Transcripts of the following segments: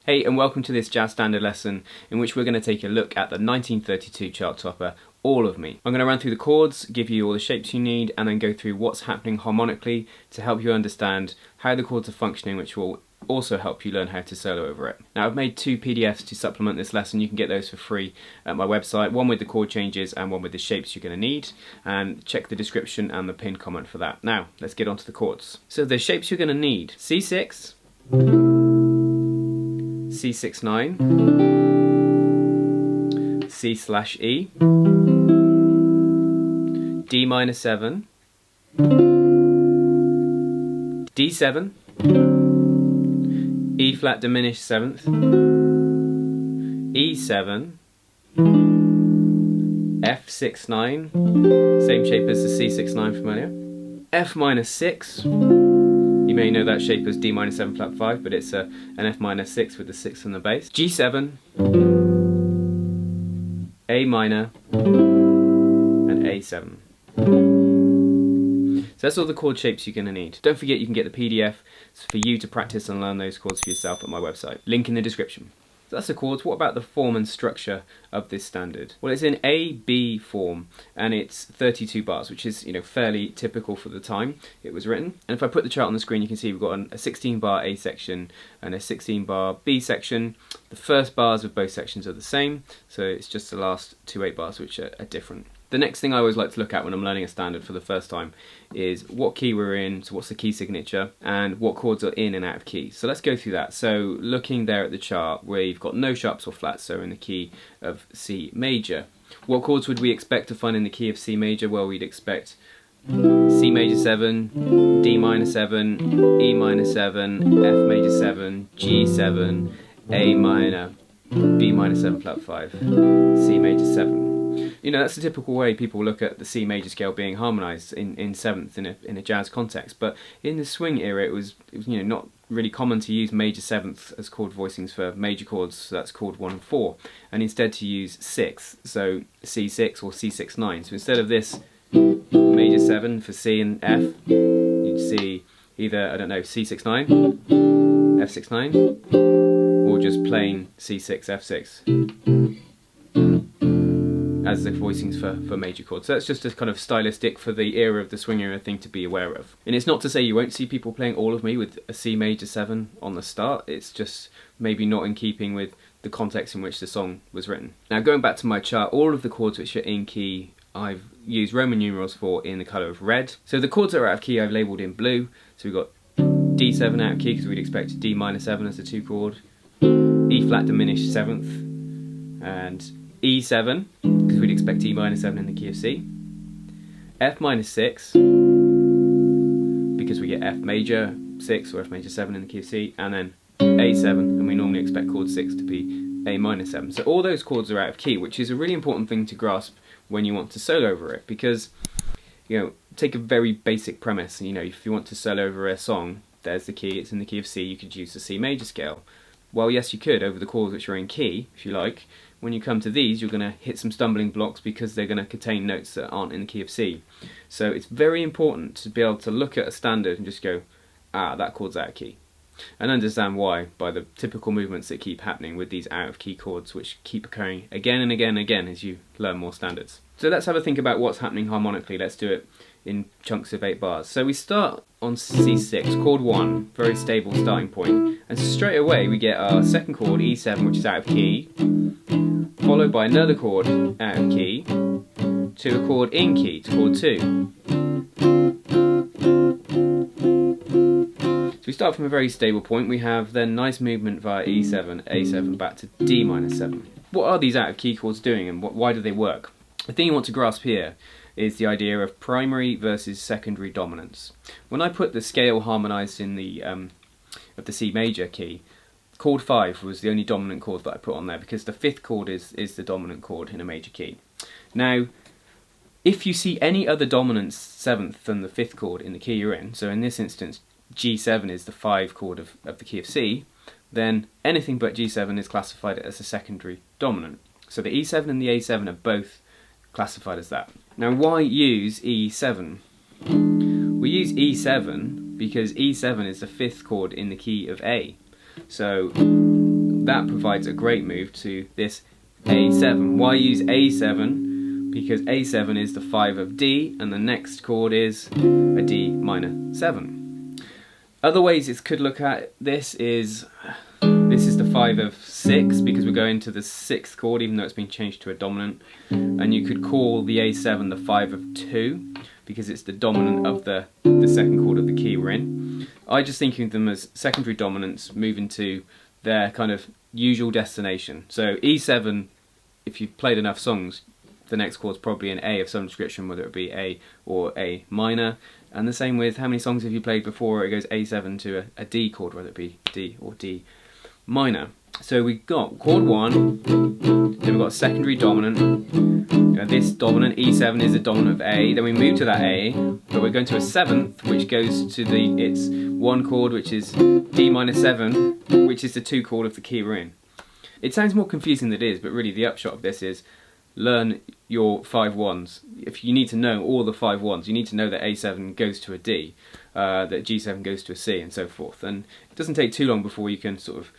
Hey, and welcome to this jazz standard lesson in which we're going to take a look at the 1932 chart topper, All of Me. I'm going to run through the chords, give you all the shapes you need, and then go through what's happening harmonically to help you understand how the chords are functioning, which will also help you learn how to solo over it. Now, I've made two PDFs to supplement this lesson. You can get those for free at my website, one with the chord changes and one with the shapes you're going to need, and check the description and the pinned comment for that. Now, let's get on to the chords. So the shapes you're going to need: C6, C6-9, C/E, D minor 7, D7, E flat diminished 7th, E7, F6-9, same shape as the C6-9 familiar, F minor 6. You may know that shape as D minor 7 flat 5, but it's an F minor 6 with the 6 on the bass. G7, A minor, and A7. So that's all the chord shapes you're going to need. Don't forget you can get the PDF for you to practice and learn those chords for yourself at my website. Link in the description. So that's the chords. What about the form and structure of this standard? Well, it's in A-B form, and it's 32 bars, which is, fairly typical for the time it was written. And if I put the chart on the screen, you can see we've got a 16-bar A section and a 16-bar B section. The first bars of both sections are the same, so it's just the last two 8 bars which are different. The next thing I always like to look at when I'm learning a standard for the first time is what key we're in, so what's the key signature, and what chords are in and out of key. So let's go through that. So looking there at the chart where you've got no sharps or flats, so in the key of C major. What chords would we expect to find in the key of C major? Well, we'd expect C major 7, D minor 7, E minor 7, F major 7, G7, A minor, B minor 7 flat 5, C major 7. That's the typical way people look at the C major scale being harmonized in seventh in a jazz context. But in the swing era, it was not really common to use major seventh as chord voicings for major chords. So that's chord 1 and 4, and instead to use sixth, so C6 or C6-9. So instead of this major 7 for C and F, you'd see either, I don't know, C6-9, F6-9, or just plain C6, F6 as the voicings for major chords. So that's just a kind of stylistic for the era of the swing era thing to be aware of. And it's not to say you won't see people playing All of Me with a C major 7 on the start, it's just maybe not in keeping with the context in which the song was written. Now, going back to my chart, all of the chords which are in key I've used Roman numerals for in the colour of red. So the chords that are out of key I've labelled in blue. So we've got D7 out of key because we'd expect D minor 7 as a 2 chord, E flat diminished 7th, and E7 because we'd expect E minor 7 in the key of C, F minor 6 because we get F major 6 or F major 7 in the key of C, and then A7, and we normally expect chord 6 to be A minor 7. So all those chords are out of key, which is a really important thing to grasp when you want to solo over it, because take a very basic premise. If you want to solo over a song, there's the key, it's in the key of C, you could use the C major scale. Well, yes, you could over the chords which are in key, if you like. When you come to these, you're going to hit some stumbling blocks because they're going to contain notes that aren't in the key of C. So it's very important to be able to look at a standard and just go, that chord's out of key, and understand why by the typical movements that keep happening with these out of key chords, which keep occurring again and again and again as you learn more standards. So let's have a think about what's happening harmonically. Let's do it in chunks of 8 bars. So we start on C6, chord 1, very stable starting point, and straight away we get our second chord, E7, which is out of key, followed by another chord out of key, to a chord in key, to chord 2. So we start from a very stable point. We have then nice movement via E7, A7, back to D minor 7. What are these out of key chords doing, and why do they work? The thing you want to grasp here is the idea of primary versus secondary dominance. When I put the scale harmonized in the of the C major key, chord 5 was the only dominant chord that I put on there because the 5th chord is the dominant chord in a major key. Now, if you see any other dominant 7th than the 5th chord in the key you're in, so in this instance G7 is the 5 chord of the key of C, then anything but G7 is classified as a secondary dominant. So the E7 and the A7 are both classified as that. Now, why use E7? We use E7 because E7 is the 5th chord in the key of A. So that provides a great move to this A7. Why use A7? Because A7 is the 5 of D, and the next chord is a D minor 7. Other ways it could look at this is the 5 of 6, because we're going to the 6th chord even though it's been changed to a dominant, and you could call the A7 the 5 of 2 because it's the dominant of the 2nd chord of the key we're in. I just think of them as secondary dominants moving to their kind of usual destination. So E7, if you've played enough songs, the next chord's probably an A of some description, whether it be A or A minor. And the same with how many songs have you played before it goes A7 to a D chord, whether it be D or D minor. So we've got chord 1, then we've got a secondary dominant. This dominant E7 is a dominant of A, then we move to that A, but we're going to a 7th, which goes to its 1 chord, which is D minor 7, which is the 2 chord of the key we're in. It sounds more confusing than it is, but really the upshot of this is learn your 5 ones. If you need to know all the 5 ones, you need to know that A7 goes to a D, that G7 goes to a C, and so forth. And it doesn't take too long before you can sort of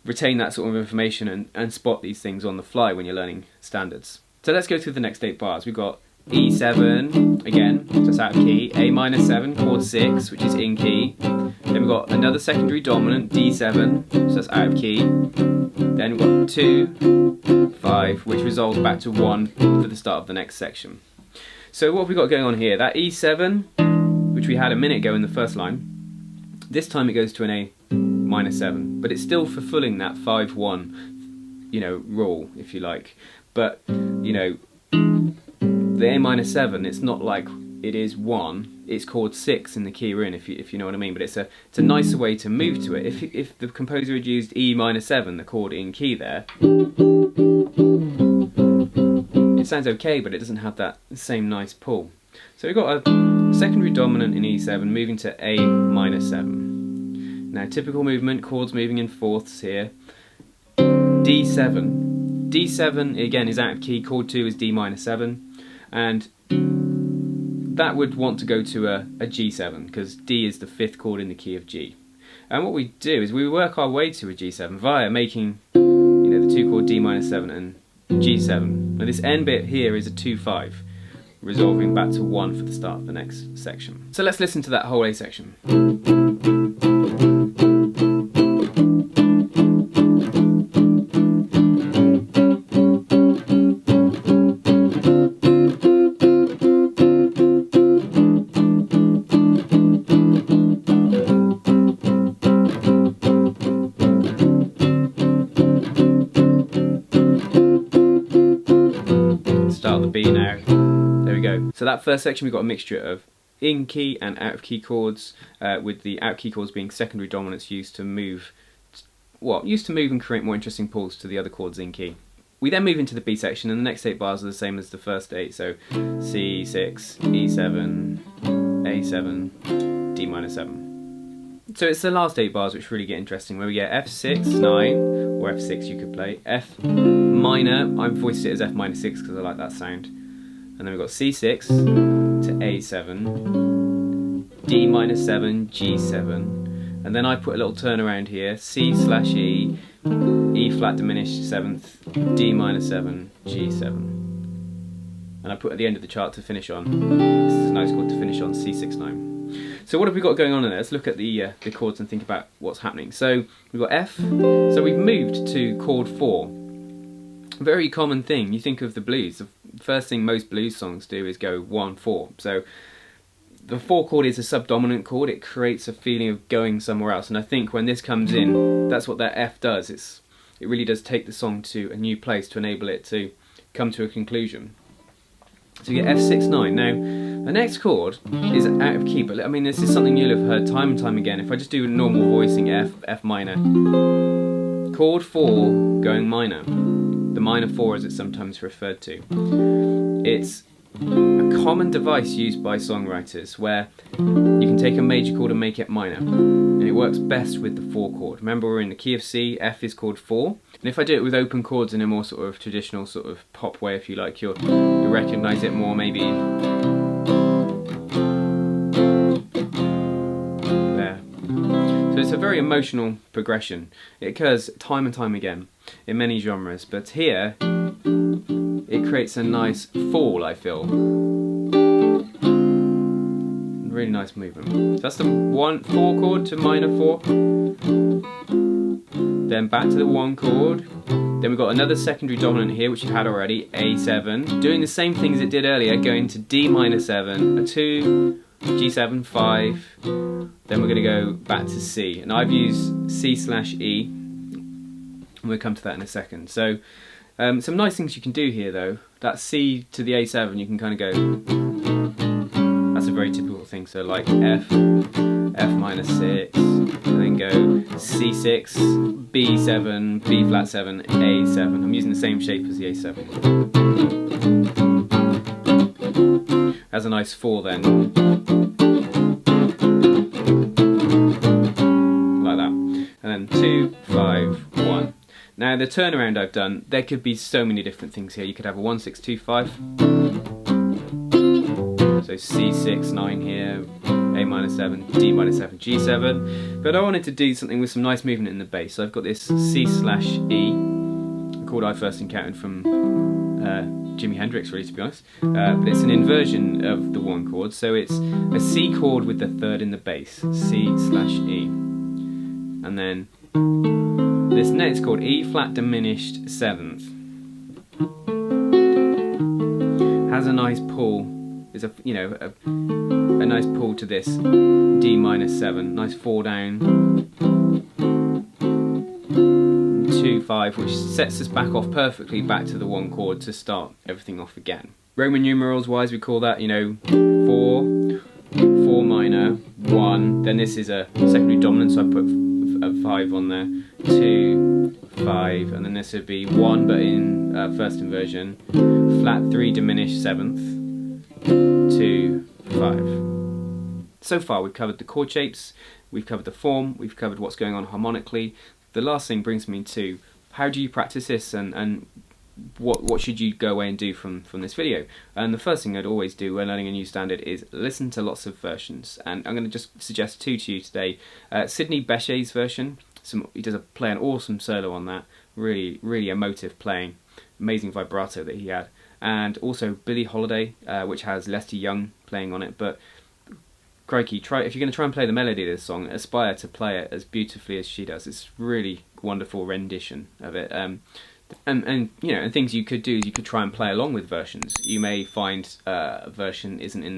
retain that sort of information and spot these things on the fly when you're learning standards. So let's go through the next 8 bars. We've got E7, again, so that's out of key, A minor 7, chord 6, which is in key. Then we've got another secondary dominant, D7, so that's out of key. Then we've got 2, 5, which resolves back to 1 for the start of the next section. So what have we got going on here? That E7, which we had a minute ago in the first line, this time it goes to an A minor 7, but it's still fulfilling that 5-1, rule, if you like. But, the A minor 7, it's not like it is 1, it's chord 6 in the key we're in, if you know what I mean, but it's a nicer way to move to it. If the composer had used E minor 7, the chord in key there, it sounds okay, but it doesn't have that same nice pull. So we've got a secondary dominant in E7 moving to A minor 7. Now typical movement, chords moving in fourths here. D7. D7 again is out of key, chord 2 is D minor 7, and that would want to go to a G7 because D is the 5th chord in the key of G. And what we do is we work our way to a G7 via making the 2 chord D minor 7 and G7. Now this N bit here is a 2-5, resolving back to 1 for the start of the next section. So let's listen to that whole A section. Start the B now. There we go. So that first section we've got a mixture of in key and out of key chords, with the out key chords being secondary dominants used to move and create more interesting pulls to the other chords in key. We then move into the B section, and the next 8 bars are the same as the first 8, so C6, E7, A7, D minor 7. So it's the last 8 bars which really get interesting, where we get F6, 9, or F6 you could play, F minor, I've voiced it as F minor 6 because I like that sound, and then we've got C6 to A7, D minor 7, G7, and then I put a little turnaround here, C/E, E flat diminished 7th, D minor 7, G7, and I put at the end of the chart to finish on, this is a nice chord to finish on, C6/9. So what have we got going on in there? Let's look at the chords and think about what's happening. So we've got F, so we've moved to chord 4. Very common thing, you think of the blues, the first thing most blues songs do is go 1-4. So the 4 chord is a subdominant chord, it creates a feeling of going somewhere else, and I think when this comes in, that's what that F does. It really does take the song to a new place to enable it to come to a conclusion. So you get F6/9. Now, the next chord is out of key, but I mean, this is something you'll have heard time and time again. If I just do a normal voicing F, F minor, chord 4 going minor, the minor 4 as it's sometimes referred to. It's a common device used by songwriters where you can take a major chord and make it minor, and it works best with the 4 chord. Remember, we're in the key of C, F is chord 4, and if I do it with open chords in a more sort of traditional sort of pop way, if you like, you'll recognise it more maybe there. So it's it's a very emotional progression. It occurs time and time again in many genres, but here it creates a nice fall, I feel. Really nice movement. So that's the 1/4 chord to minor 4. Then back to the 1 chord. Then we've got another secondary dominant here, which you had already, A7. Doing the same things it did earlier, going to D minor 7, a 2, G7, 5. Then we're going to go back to C. And I've used C/E. And we'll come to that in a second. So some nice things you can do here though. That C to the A7, you can kind of go, that's a very typical thing. So like F minor 6, and then go C6, B7, B flat 7, A7. I'm using the same shape as the A7. Has a nice 4 then. Like that. And then 2, 5, 1. Now the turnaround I've done, there could be so many different things here. You could have a 1, 6, 2, 5. So C6, 9 here, A minor 7, D minor 7, G7. But I wanted to do something with some nice movement in the bass. So I've got this C/E, a chord I first encountered from Jimi Hendrix, really, to be honest. But it's an inversion of the 1 chord. So it's a C chord with the 3rd in the bass, C/E. And then this next chord, E flat diminished 7th. Has a nice pull. Is a nice pull to this D minor 7, nice 4 down, 2, 5, which sets us back off perfectly back to the 1 chord to start everything off again. Roman numerals wise, we call that 4, 4 minor, 1. Then this is a secondary dominant, so I put a 5 on there, 2, 5, and then this would be 1, but in first inversion, flat 3 diminished 7th. 2, 5. So far we've covered the chord shapes, we've covered the form, we've covered what's going on harmonically. The last thing brings me to how do you practice this, and what should you go away and do from this video. And the first thing I'd always do when learning a new standard is listen to lots of versions, and I'm going to just suggest 2 to you today. Sidney Bechet's version, he does play an awesome solo on that, really emotive playing, amazing vibrato that he had. And also Billie Holiday, which has Lester Young playing on it. But crikey, if you're going to try and play the melody of this song, aspire to play it as beautifully as she does. It's really wonderful rendition of it. And things you could do is you could try and play along with versions. You may find a version isn't in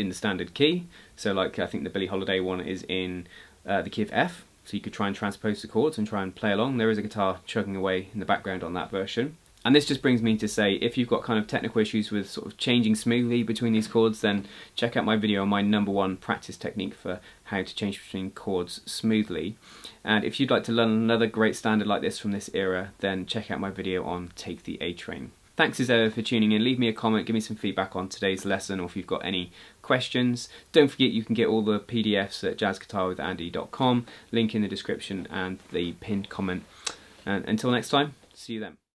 the standard key. So like I think the Billie Holiday one is in the key of F. So you could try and transpose the chords and try and play along. There is a guitar chugging away in the background on that version. And this just brings me to say, if you've got kind of technical issues with sort of changing smoothly between these chords, then check out my video on my #1 practice technique for how to change between chords smoothly. And if you'd like to learn another great standard like this from this era, then check out my video on Take the A Train. Thanks as ever for tuning in. Leave me a comment, give me some feedback on today's lesson, or if you've got any questions. Don't forget you can get all the PDFs at jazzguitarwithandy.com, link in the description and the pinned comment. And until next time, see you then.